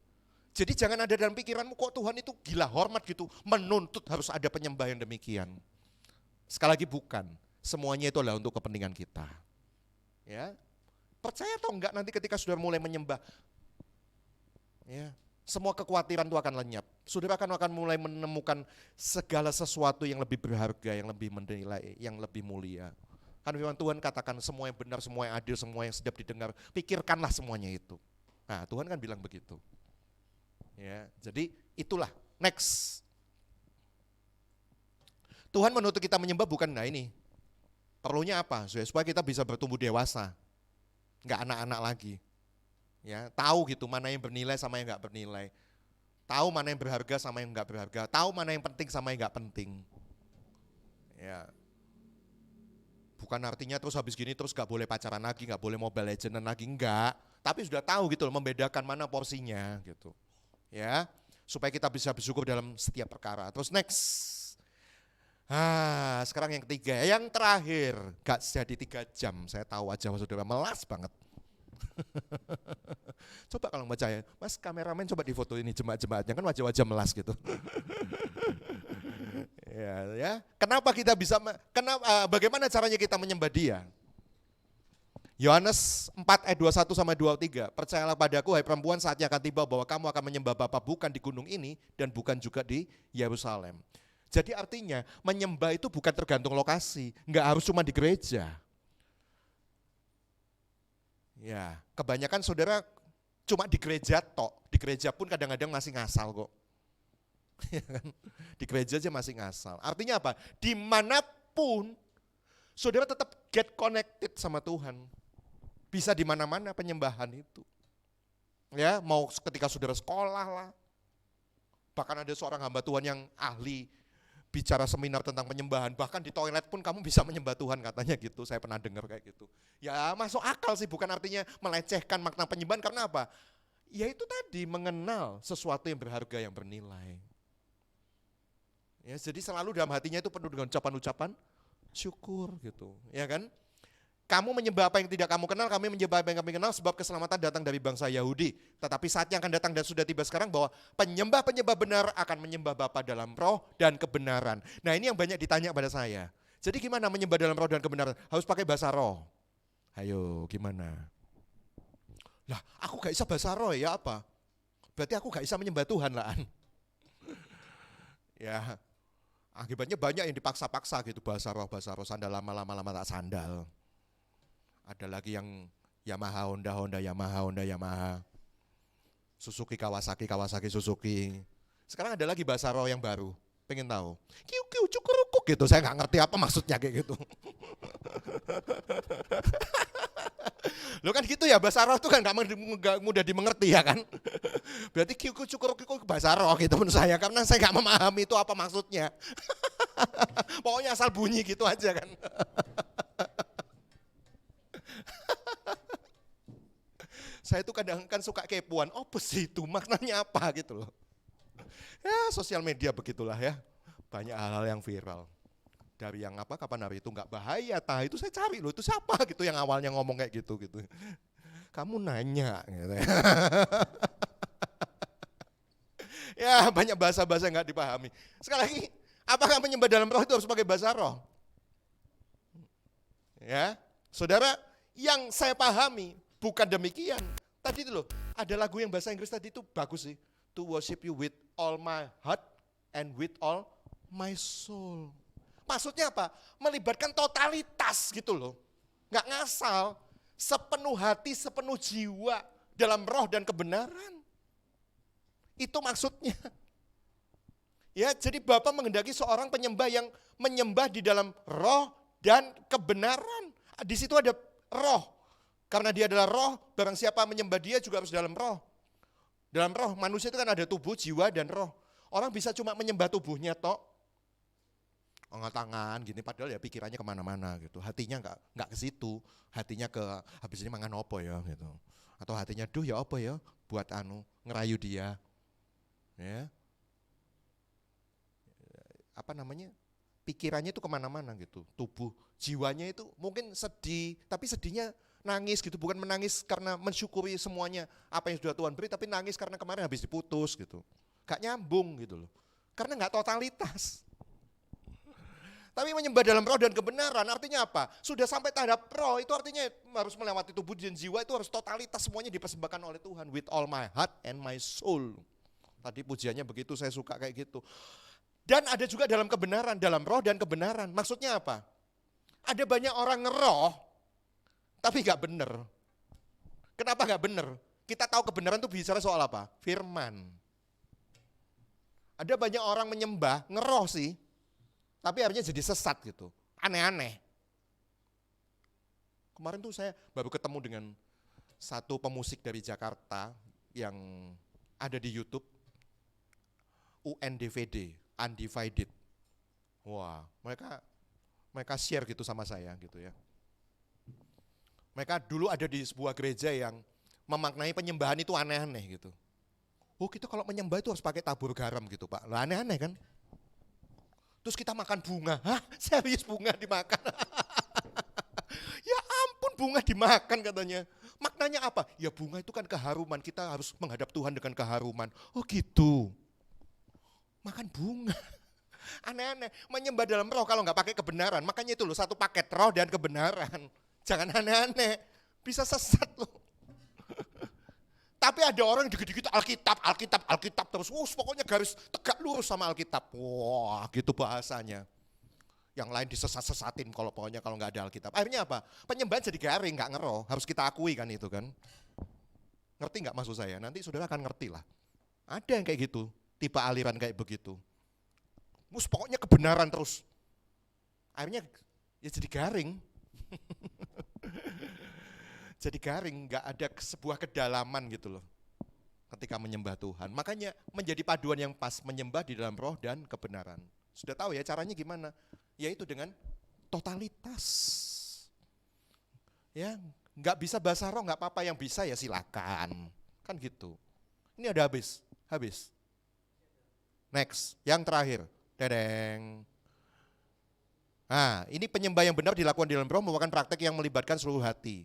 Jadi jangan ada dalam pikiranmu kok Tuhan itu gila hormat gitu, menuntut harus ada penyembah yang demikian. Sekali lagi bukan, semuanya itu adalah untuk kepentingan kita. Ya, percaya atau enggak nanti ketika saudara mulai menyembah, ya, semua kekhawatiran itu akan lenyap. Saudara akan mulai menemukan segala sesuatu yang lebih berharga, yang lebih menilai, yang lebih mulia. Kan firman Tuhan katakan semua yang benar, semua yang adil, semua yang sedap didengar, pikirkanlah semuanya itu. Nah Tuhan kan bilang begitu. Ya, jadi itulah next. Tuhan menuntut kita menyembah bukan ini. Perlunya apa? Supaya kita bisa bertumbuh dewasa. Enggak anak-anak lagi. Ya, tahu gitu mana yang bernilai sama yang enggak bernilai. Tahu mana yang berharga sama yang enggak berharga. Tahu mana yang penting sama yang enggak penting. Ya. Bukan artinya terus habis gini terus enggak boleh pacaran lagi, enggak boleh Mobile Legends lagi, enggak. Tapi sudah tahu gitu loh, membedakan mana porsinya gitu. Ya, supaya kita bisa bersyukur dalam setiap perkara. Terus next. Sekarang yang ketiga, yang terakhir, gak jadi 3 jam, saya tahu aja saudara melas banget. Coba kalau baca ya, Mas kameramen coba difoto ini jemaat-jemaatnya, kan wajah-wajah melas gitu. ya. Kenapa kita bisa, bagaimana caranya kita menyembah Dia? Yohanes 4 ayat 21 sampai 23, percayalah padaku hai perempuan saatnya akan tiba bahwa kamu akan menyembah Bapa bukan di gunung ini dan bukan juga di Yerusalem. Jadi artinya menyembah itu bukan tergantung lokasi, enggak harus cuma di gereja. Ya, kebanyakan saudara cuma di gereja tok, di gereja pun kadang-kadang masih ngasal kok. Di gereja aja masih ngasal. Artinya apa? Dimanapun saudara tetap get connected sama Tuhan. Bisa di mana-mana penyembahan itu. Ya, mau ketika saudara sekolah lah. Bahkan ada seorang hamba Tuhan yang ahli bicara seminar tentang penyembahan. Bahkan di toilet pun kamu bisa menyembah Tuhan katanya gitu. Saya pernah dengar kayak gitu. Ya masuk akal sih, bukan artinya melecehkan makna penyembahan. Karena apa? Ya itu tadi, mengenal sesuatu yang berharga, yang bernilai. Ya, jadi selalu dalam hatinya itu penuh dengan ucapan-ucapan syukur gitu. Ya kan? Kamu menyembah apa yang tidak kamu kenal, kami menyembah apa yang kami kenal, sebab keselamatan datang dari bangsa Yahudi. Tetapi saat yang akan datang dan sudah tiba sekarang bahwa penyembah-penyembah benar akan menyembah Bapa dalam roh dan kebenaran. Nah ini yang banyak ditanya pada saya. Jadi gimana menyembah dalam roh dan kebenaran? Harus pakai bahasa roh. Ayo gimana? Lah aku gak bisa bahasa roh ya apa? Berarti aku gak bisa menyembah Tuhan lah. Ya, akibatnya banyak yang dipaksa-paksa gitu, bahasa roh, sandal lama-lama tak sandal. Ada lagi yang Yamaha, Honda, Yamaha. Suzuki, Kawasaki, Suzuki. Sekarang ada lagi bahasa roh yang baru. Pengen tahu? Kiu cukurukuk gitu. Saya nggak ngerti apa maksudnya kayak gitu. Lo kan gitu ya, bahasa roh itu kan nggak mudah dimengerti ya kan. Berarti kiu cukurukuk bahasa roh gitu menurut saya. Karena saya nggak memahami itu apa maksudnya. Pokoknya asal bunyi gitu aja kan. Saya tuh kadang kan suka kepoan, apa sih itu, maknanya apa gitu loh. Ya sosial media begitulah ya, banyak hal-hal yang viral. Dari yang apa, kapan hari itu nggak bahaya, itu saya cari loh, itu siapa gitu yang awalnya ngomong kayak gitu. Kamu nanya gitu ya. Ya banyak bahasa-bahasa yang nggak dipahami. Sekali lagi, apakah menyembah dalam roh itu harus pakai bahasa roh? Ya, saudara, yang saya pahami bukan demikian. Tadi itu loh, ada lagu yang bahasa Inggris tadi itu bagus sih. To worship you with all my heart and with all my soul. Maksudnya apa? Melibatkan totalitas gitu loh. Nggak ngasal, sepenuh hati, sepenuh jiwa dalam roh dan kebenaran. Itu maksudnya. Ya, jadi Bapa menghendaki seorang penyembah yang menyembah di dalam roh dan kebenaran. Di situ ada roh. Karena dia adalah roh, barang siapa menyembah dia juga harus dalam roh. Dalam roh, manusia itu kan ada tubuh, jiwa, dan roh. Orang bisa cuma menyembah tubuhnya tok. Angkat tangan gini, padahal ya pikirannya kemana-mana gitu. Hatinya nggak ke situ. Hatinya ke, habis ini mangan opo ya gitu. Atau hatinya, duh ya opo ya, buat ngerayu dia. Ya. Apa namanya? Pikirannya itu kemana-mana gitu. Tubuh, jiwanya itu mungkin sedih, tapi sedihnya nangis gitu, bukan menangis karena mensyukuri semuanya apa yang sudah Tuhan beri, tapi nangis karena kemarin habis diputus gitu. Gak nyambung gitu loh. Karena gak totalitas. Tapi menyembah dalam roh dan kebenaran artinya apa? Sudah sampai tahap roh itu artinya harus melewati tubuh dan jiwa, itu harus totalitas semuanya dipersembahkan oleh Tuhan. With all my heart and my soul. Tadi pujiannya begitu, saya suka kayak gitu. Dan ada juga dalam kebenaran, dalam roh dan kebenaran. Maksudnya apa? Ada banyak orang ngeroh, tapi gak bener. Kenapa gak bener? Kita tahu kebenaran itu bicara soal apa? Firman. Ada banyak orang menyembah, ngeroh sih, tapi akhirnya jadi sesat gitu. Aneh-aneh. Kemarin tuh saya baru ketemu dengan satu pemusik dari Jakarta yang ada di YouTube. UNDVD, Undivided. Wah, mereka share gitu sama saya gitu ya. Mereka dulu ada di sebuah gereja yang memaknai penyembahan itu aneh-aneh gitu. Oh kita kalau menyembah itu harus pakai tabur garam gitu Pak. Lah aneh-aneh kan. Terus kita makan bunga. Hah serius bunga dimakan? Ya ampun bunga dimakan katanya. Maknanya apa? Ya bunga itu kan keharuman. Kita harus menghadap Tuhan dengan keharuman. Oh gitu. Makan bunga. Aneh-aneh. Menyembah dalam roh kalau nggak pakai kebenaran. Makanya itu loh satu paket roh dan kebenaran. Jangan aneh-aneh, bisa sesat loh. Tapi ada orang dikit-dikit Alkitab terus, pokoknya garis tegak lurus sama Alkitab. Wah, gitu bahasanya. Yang lain disesat-sesatin kalau nggak ada Alkitab. Akhirnya apa? Penyembahan jadi garing, nggak ngeroh. Harus kita akui kan itu kan. Ngerti nggak maksud saya? Nanti saudara akan ngerti lah. Ada yang kayak gitu, tipe aliran kayak begitu. Pokoknya kebenaran terus. Akhirnya ya jadi garing. Jadi garing, nggak ada sebuah kedalaman gitu loh ketika menyembah Tuhan. Makanya menjadi paduan yang pas, menyembah di dalam roh dan kebenaran. Sudah tahu ya caranya gimana? Yaitu dengan totalitas. Ya, nggak bisa bahasa roh, nggak apa-apa, yang bisa ya silakan. Kan gitu. Ini ada habis. Next, yang terakhir. Dedeng. Nah, ini penyembah yang benar dilakukan di dalam roh merupakan praktek yang melibatkan seluruh hati.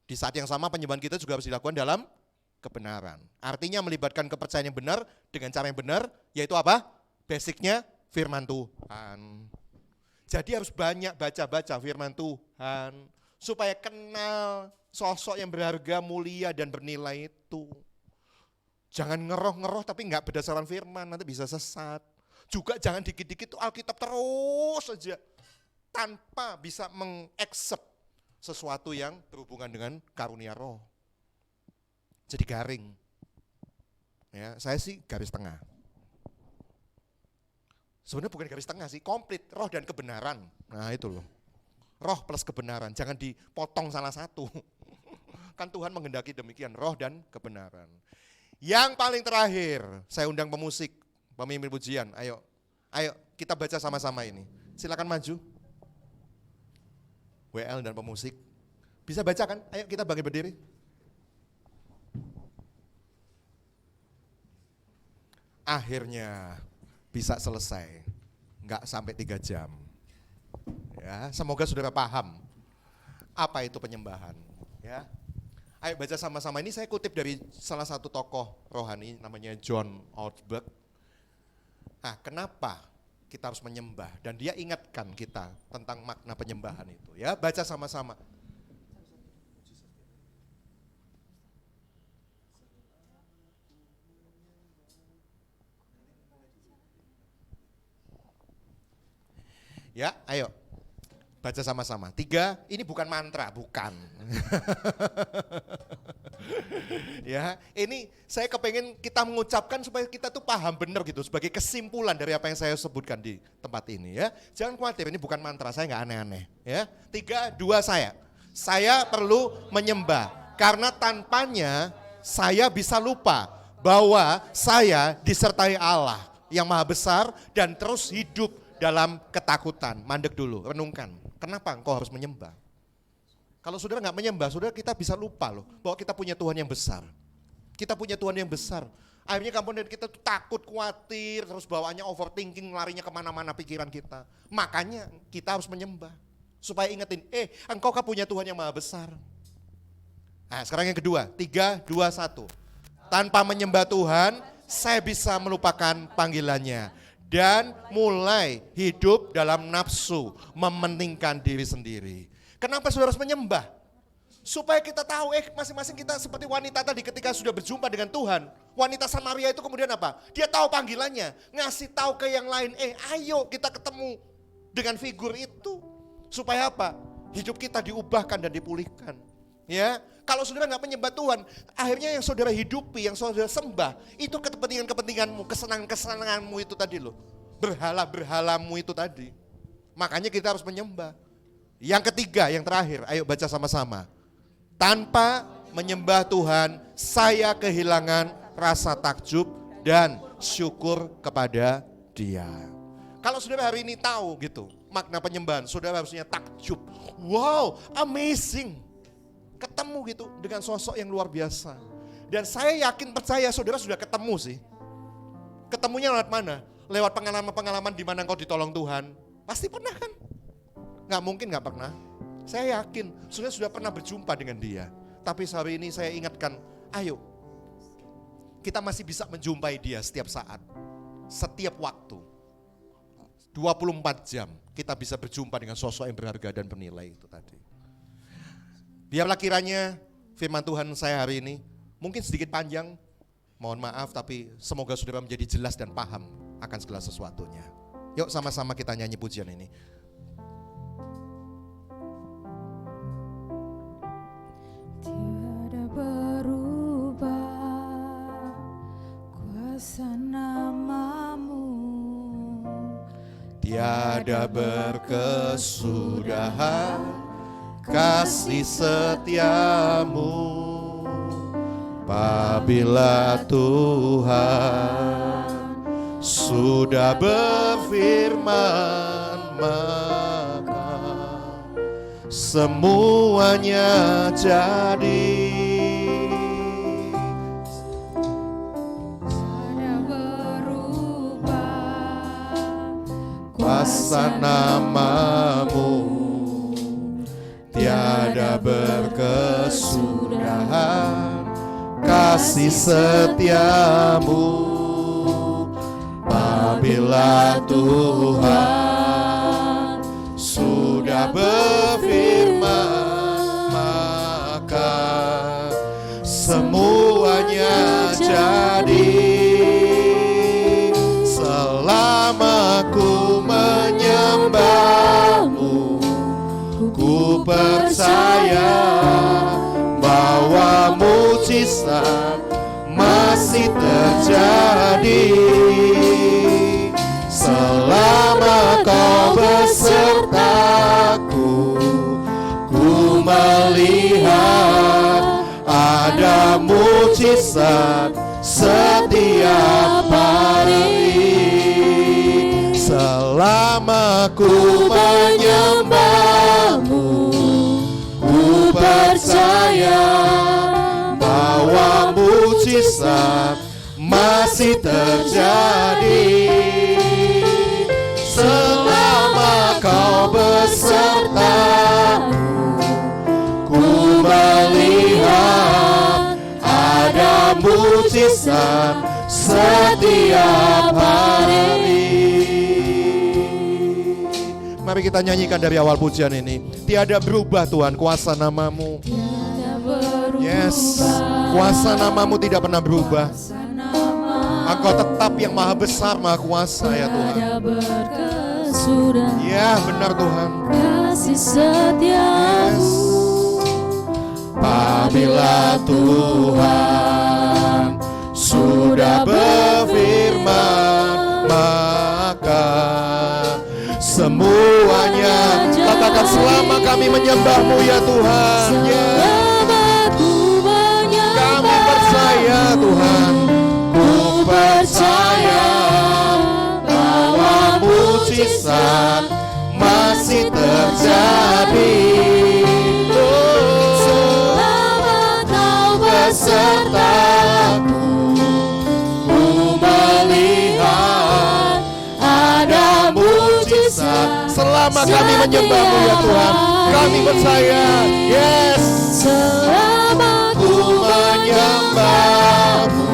Di saat yang sama penyembahan kita juga harus dilakukan dalam kebenaran. Artinya melibatkan kepercayaan yang benar dengan cara yang benar, yaitu apa? Basicnya firman Tuhan. Jadi harus banyak baca-baca firman Tuhan, supaya kenal sosok yang berharga, mulia, dan bernilai itu. Jangan ngeroh-ngeroh tapi nggak berdasarkan firman, nanti bisa sesat. Juga jangan dikit-dikit tuh Alkitab terus saja tanpa bisa mengaccept sesuatu yang berhubungan dengan karunia roh. Jadi garing. Ya, saya sih garis tengah. Sebenarnya bukan garis tengah sih, komplit roh dan kebenaran. Nah itu loh. Roh plus kebenaran, jangan dipotong salah satu. Kan Tuhan menghendaki demikian, roh dan kebenaran. Yang paling terakhir, saya undang pemusik, pemimpin pujian. Ayo kita baca sama-sama ini. Silakan maju. WL dan pemusik. Bisa baca kan? Ayo kita bangkit berdiri. Akhirnya bisa selesai, nggak sampai 3 jam. Ya, semoga saudara paham apa itu penyembahan. Ya, ayo baca sama-sama. Ini saya kutip dari salah satu tokoh rohani namanya John Ortberg. Nah, kenapa kita harus menyembah? Dan dia ingatkan kita tentang makna penyembahan itu. Ya, baca sama-sama. Ya, ayo baca sama-sama. 3, ini bukan mantra, bukan. Ya, ini saya kepengen kita mengucapkan supaya kita tuh paham benar gitu sebagai kesimpulan dari apa yang saya sebutkan di tempat ini ya. Jangan khawatir, ini bukan mantra, saya nggak aneh-aneh ya. 3, 2 saya perlu menyembah karena tanpanya saya bisa lupa bahwa saya disertai Allah yang maha besar dan terus hidup dalam ketakutan. Mandek dulu, renungkan. Kenapa engkau harus menyembah? Kalau saudara nggak menyembah, saudara kita bisa lupa loh bahwa kita punya Tuhan yang besar. Kita punya Tuhan yang besar. Akhirnya kemudian kita tuh takut, khawatir, terus bawaannya overthinking, larinya kemana-mana pikiran kita. Makanya kita harus menyembah. Supaya ingetin, engkau kan punya Tuhan yang maha besar. Nah sekarang yang kedua, 3, 2, 1. Tanpa menyembah Tuhan, saya bisa melupakan panggilannya. Dan mulai hidup dalam nafsu, mementingkan diri sendiri. Kenapa saudara harus menyembah? Supaya kita tahu, masing-masing kita seperti wanita tadi ketika sudah berjumpa dengan Tuhan. Wanita Samaria itu kemudian apa? Dia tahu panggilannya, ngasih tahu ke yang lain, ayo kita ketemu dengan figur itu. Supaya apa? Hidup kita diubahkan dan dipulihkan. Ya, kalau saudara nggak menyembah Tuhan, akhirnya yang saudara hidupi, yang saudara sembah, itu kepentingan-kepentinganmu, kesenangan-kesenanganmu itu tadi loh. Berhala-berhalamu itu tadi. Makanya kita harus menyembah. Yang ketiga, yang terakhir, ayo baca sama-sama. Tanpa menyembah Tuhan, saya kehilangan rasa takjub dan syukur kepada Dia. Kalau saudara hari ini tahu gitu, makna penyembahan, saudara harusnya takjub. Wow, amazing. Ketemu gitu dengan sosok yang luar biasa. Dan saya yakin percaya saudara sudah ketemu sih. Ketemunya lewat mana? Lewat pengalaman-pengalaman di mana engkau ditolong Tuhan. Pasti pernah kan? Nggak mungkin nggak pernah. Saya yakin saudara sudah pernah berjumpa dengan Dia. Tapi hari ini saya ingatkan, ayo kita masih bisa menjumpai Dia setiap saat, setiap waktu. 24 jam kita bisa berjumpa dengan sosok yang berharga dan bernilai itu tadi. Biarlah kiranya firman Tuhan saya hari ini mungkin sedikit panjang, mohon maaf, tapi semoga saudara menjadi jelas dan paham akan segala sesuatunya. Yuk sama-sama kita nyanyi pujian ini. Tiada berubah kuasa nama-Mu, Tiada berkesudahan kasih setiamu, apabila Tuhan sudah berfirman, maka semuanya jadi. tiada berubah Kuasa nama-Mu tiada berkesudahan, kasih setiamu, apabila Tuhan sudah berfirman, maka semuanya jadi. Selama Ku percaya bahwa mujizat masih terjadi selama kau besertaku. Ku melihat ada mujizat setiap hari selama ku menyembahmu. Ku percaya bahwa mujizat masih terjadi selama kau besertaku. Ku melihat ada mujizat setiap hari. Mari kita nyanyikan dari awal pujian ini. Tiada berubah Tuhan kuasa namamu. Yes, kuasa namamu tidak pernah berubah. Engkau tetap yang maha besar, maha kuasa ya Tuhan. Ya benar Tuhan. Kasih setiamu. Apabila Tuhan sudah berfirman, maka semuanya, katakan selama kami menyembahmu ya Tuhan. Kami percaya Tuhan. Ku percaya bahwa mujizat masih terjadi selama kau besertaku. Ku melihat ada mujizat selama kami menyembahmu ya Tuhan. Kami percaya, yes, selama ku menyembahmu.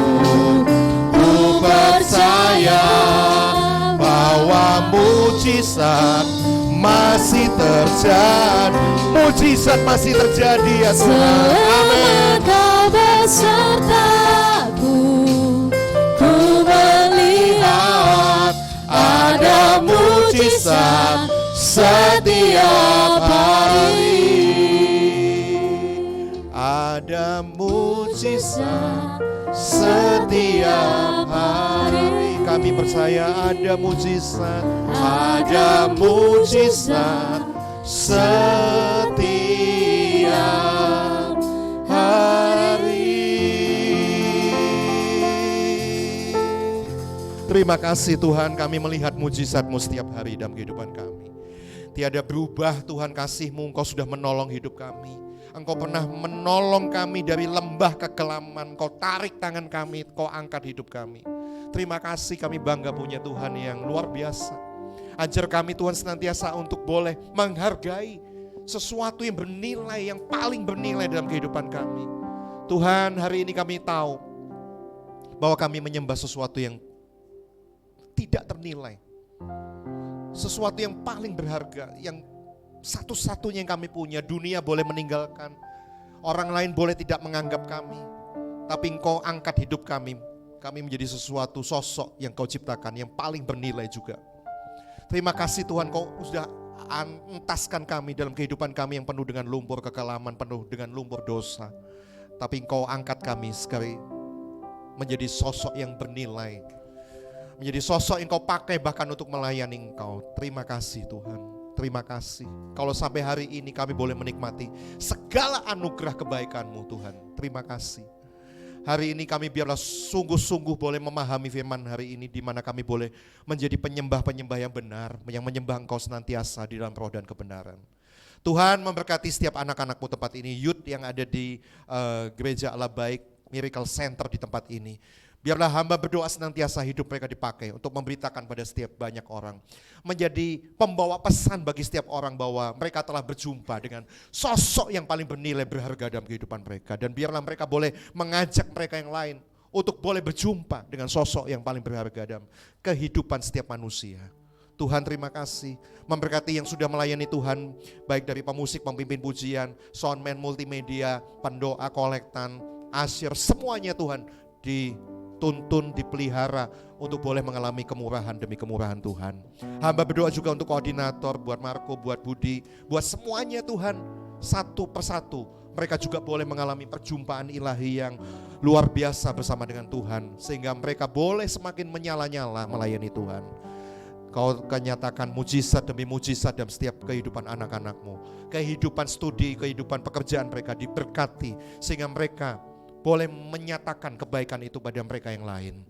Ku percaya bahwa mujizat masih terjadi. Mujizat masih terjadi ya Tuhan. Amin. Kau besertaku, ku melihat ada mujizat setiap hari. Ada mujizat setiap hari. Kami percaya ada mujizat. Ada mujizat setiap hari. Terima kasih Tuhan, kami melihat mujizat-Mu setiap hari dalam kehidupan kami. Tiada berubah Tuhan kasih-Mu, Engkau sudah menolong hidup kami. Engkau pernah menolong kami dari lembah kekelaman. Engkau tarik tangan kami, Engkau angkat hidup kami. Terima kasih, kami bangga punya Tuhan yang luar biasa. Ajar kami Tuhan senantiasa untuk boleh menghargai sesuatu yang bernilai, yang paling bernilai dalam kehidupan kami. Tuhan, hari ini kami tahu bahwa kami menyembah sesuatu yang tidak ternilai. Sesuatu yang paling berharga, yang satu-satunya yang kami punya. Dunia boleh meninggalkan, orang lain boleh tidak menganggap kami, tapi Engkau angkat hidup kami. Kami menjadi sesuatu sosok yang Kau ciptakan, yang paling bernilai juga. Terima kasih Tuhan, Kau sudah entaskan kami dalam kehidupan kami yang penuh dengan lumpur kekelaman, penuh dengan lumpur dosa. Tapi Engkau angkat kami sekali menjadi sosok yang bernilai, menjadi sosok yang Kau pakai bahkan untuk melayani Engkau. Terima kasih Tuhan. Terima kasih. Kalau sampai hari ini kami boleh menikmati segala anugerah kebaikan-Mu Tuhan. Terima kasih. Hari ini kami biarlah sungguh-sungguh boleh memahami firman hari ini, di mana kami boleh menjadi penyembah-penyembah yang benar, yang menyembah Engkau senantiasa di dalam roh dan kebenaran. Tuhan memberkati setiap anak-anak-Mu tempat ini, youth yang ada di Gereja Allah Baik Miracle Center di tempat ini. Biarlah hamba berdoa senantiasa hidup mereka dipakai untuk memberitakan pada setiap banyak orang. Menjadi pembawa pesan bagi setiap orang bahwa mereka telah berjumpa dengan sosok yang paling bernilai berharga dalam kehidupan mereka. Dan biarlah mereka boleh mengajak mereka yang lain untuk boleh berjumpa dengan sosok yang paling berharga dalam kehidupan setiap manusia. Tuhan terima kasih, memberkati yang sudah melayani Tuhan, baik dari pemusik, pemimpin pujian, soundman, multimedia, pendoa, kolektan, asyir, semuanya Tuhan di dituntun, dipelihara untuk boleh mengalami kemurahan demi kemurahan Tuhan. Hamba berdoa juga untuk koordinator, buat Marco, buat Budi, buat semuanya Tuhan, satu persatu. Mereka juga boleh mengalami perjumpaan ilahi yang luar biasa bersama dengan Tuhan, sehingga mereka boleh semakin menyala-nyala melayani Tuhan. Kau akan nyatakan mujizat demi mujizat dalam setiap kehidupan anak-anakmu. Kehidupan studi, kehidupan pekerjaan mereka diberkati, sehingga mereka boleh menyatakan kebaikan itu pada mereka yang lain.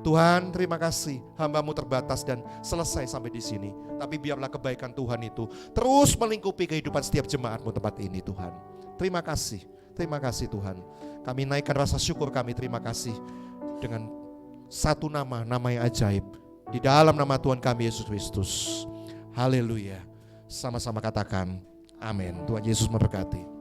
Tuhan, terima kasih, hamba-Mu terbatas dan selesai sampai di sini. Tapi biarlah kebaikan Tuhan itu terus melingkupi kehidupan setiap jemaat-Mu tempat ini Tuhan. Terima kasih Tuhan. Kami naikkan rasa syukur kami, terima kasih dengan satu nama yang ajaib. Di dalam nama Tuhan kami Yesus Kristus. Haleluya. Sama-sama katakan amin. Tuhan Yesus memberkati.